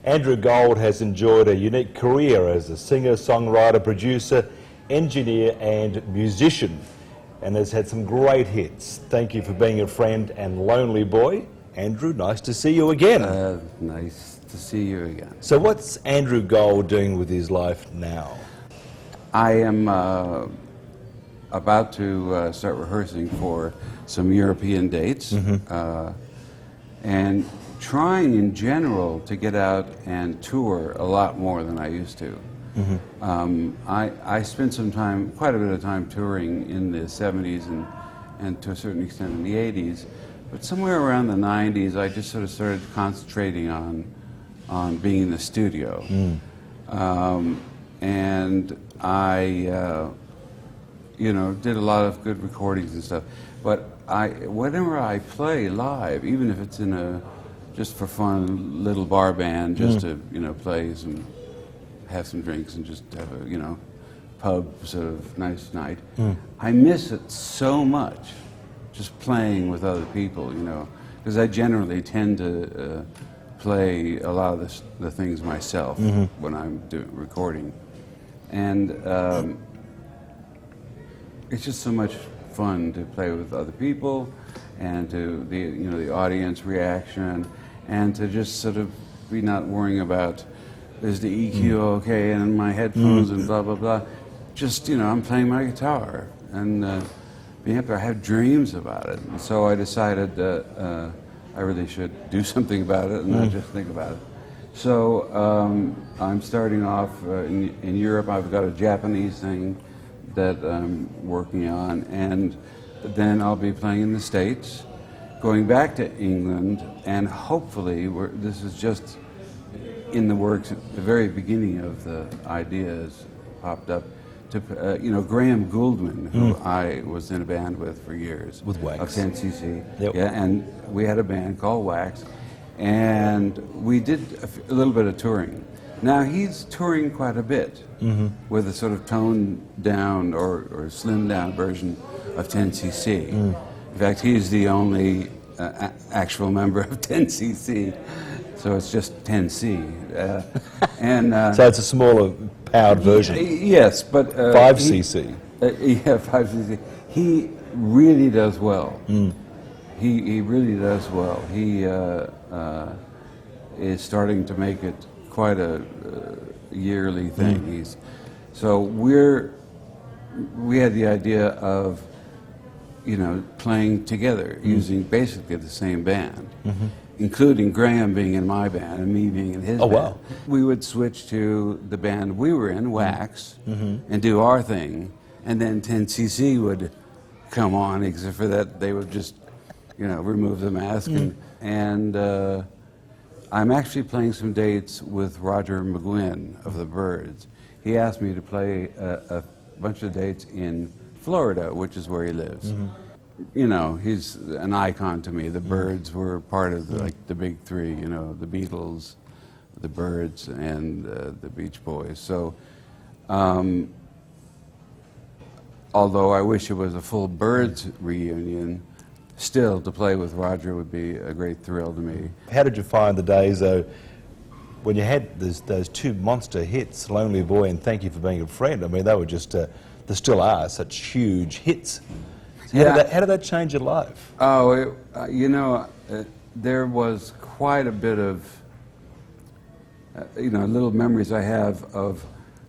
Andrew Gold has enjoyed a unique career as a singer, songwriter, producer, engineer and musician, and has had some great hits. Thank you for being a friend and lonely boy. Andrew, nice to see you again. Nice to see you again. So what's Andrew Gold doing with his life now? I am about to start rehearsing for some European dates, and trying in general to get out and tour a lot more than I used to. I spent some time, quite a bit of time touring in the 70s and to a certain extent in the 80s, but somewhere around the 90s I just sort of started concentrating on being in the studio. And I did a lot of good recordings and stuff, but whenever I play live, even if it's in a just for fun little bar band, just to play some, have some drinks and just have a pub sort of nice night, I miss it so much, just playing with other people, because I generally tend to play a lot of the things myself when I'm recording, and it's just so much fun to play with other people, and to the audience reaction, and to just sort of be not worrying about is the EQ okay and my headphones and blah blah blah. Just I'm playing my guitar and being up there. I have dreams about it, and so I decided that I really should do something about it and not just think about it. So I'm starting off in Europe. I've got a Japanese thing that I'm working on, and then I'll be playing in the States, going back to England, and hopefully this is just in the works at the very beginning of the ideas popped up to Graham Gouldman, who I was in a band with for years, with Wax of 10cc. Yep. Yeah, and we had a band called Wax, and we did a little bit of touring. Now he's touring quite a bit with a sort of toned down or slimmed down version of 10cc. In fact, he's the only actual member of 10cc, so it's just 10c. So it's a smaller powered version. Yes, but 5cc. Yeah, 5cc. He really does well. He really does well. He is starting to make it quite a yearly thing. So we had the idea of playing together using basically the same band, including Graham being in my band and me being in his band. Wow. We would switch to the band we were in, Wax, and do our thing, and then 10cc would come on. Except for that, they would just remove the mask, and I'm actually playing some dates with Roger McGuinn of the Byrds. He asked me to play a bunch of dates in Florida, which is where he lives. He's an icon to me. The Byrds were part of the big three, the Beatles, the Byrds, and the Beach Boys. So, although I wish it was a full Byrds reunion, still, to play with Roger would be a great thrill to me. How did you find the days, though, when you had those two monster hits, Lonely Boy and Thank You for Being a Friend? I mean, they were just, they still are such huge hits. So how did that change your life? Oh, there was quite a bit of, little memories I have of,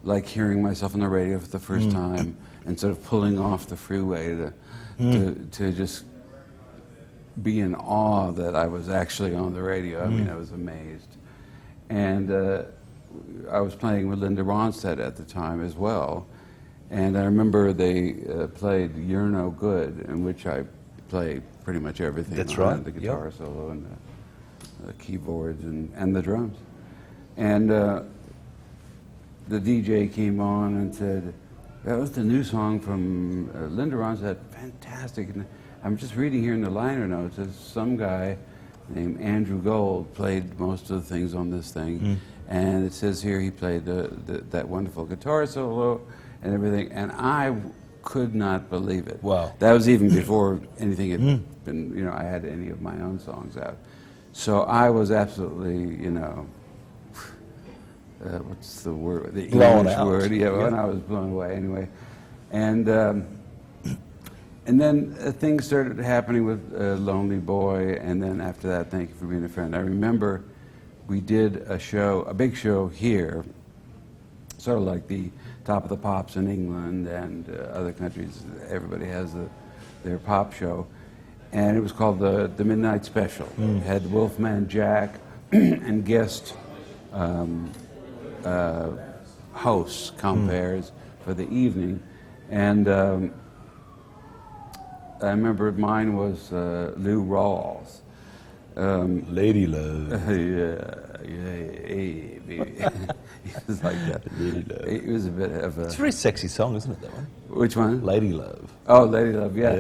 like, hearing myself on the radio for the first time and sort of pulling off the freeway to just be in awe that I was actually on the radio. I mean, I was amazed. And I was playing with Linda Ronstadt at the time as well. And I remember they played You're No Good, in which I play pretty much everything. That's right. The guitar solo and the keyboards and the drums. And the DJ came on and said, that was the new song from Linda Ronstadt, fantastic. And I'm just reading here in the liner notes that some guy named Andrew Gold played most of the things on this thing. And it says here he played that wonderful guitar solo and everything. And I could not believe it. Wow. That was even before anything had been, I had any of my own songs out. So I was absolutely, what's the word? The Blown English out. word. Yeah, Yeah. when I was blown away anyway. And then things started happening with Lonely Boy, and then after that, Thank You for Being a Friend. I remember we did a show, a big show here, sort of like the Top of the Pops in England and other countries. Everybody has their pop show. And it was called the Midnight Special. It had Wolfman Jack and guest hosts, compares for the evening. And I remember mine was Lou Rawls. Lady Love. Hey, baby. He was like that. Lady Love. It was a bit of a... It's a very sexy song, isn't it, that one? Which one? Lady Love. Oh, Lady Love, yeah.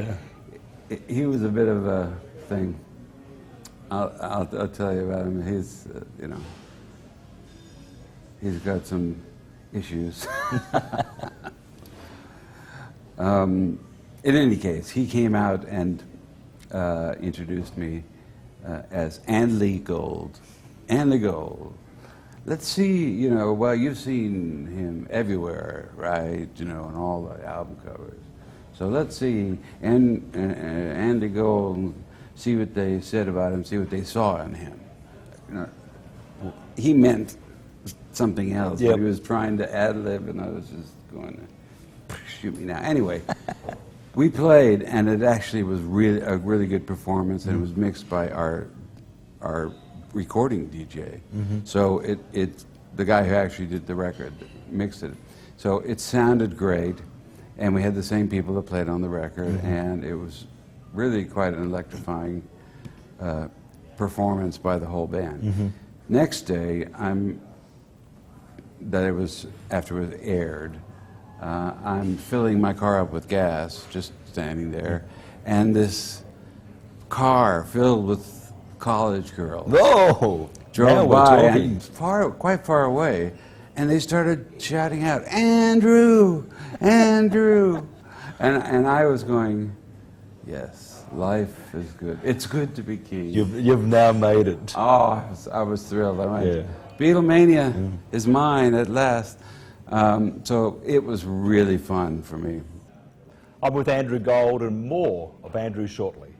Yeah. He was a bit of a thing. I'll tell you about him. He's, he's got some issues. In any case, he came out and introduced me as Andy Gold. Andy Gold. Let's see, well, you've seen him everywhere, right? On all the album covers. So let's see Andy Gold, see what they said about him, see what they saw in him. He meant something else, Yep. but he was trying to ad-lib, and I was just going to shoot me now. Anyway, we played, and it actually was a really good performance, and it was mixed by our recording DJ. So the guy who actually did the record mixed it. So it sounded great, and we had the same people that played on the record, and it was really quite an electrifying performance by the whole band. Next day, after it was aired, I'm filling my car up with gas, just standing there, and this car filled with college girls Oh! Now drove we're by talking. and quite far away, and they started shouting out, "Andrew, Andrew," and I was going, "Yes, life is good. It's good to be king." You've now made it. Oh, I was thrilled. I went, Yeah. Beatlemania is mine at last. So it was really fun for me. I'm with Andrew Gold and more of Andrew shortly.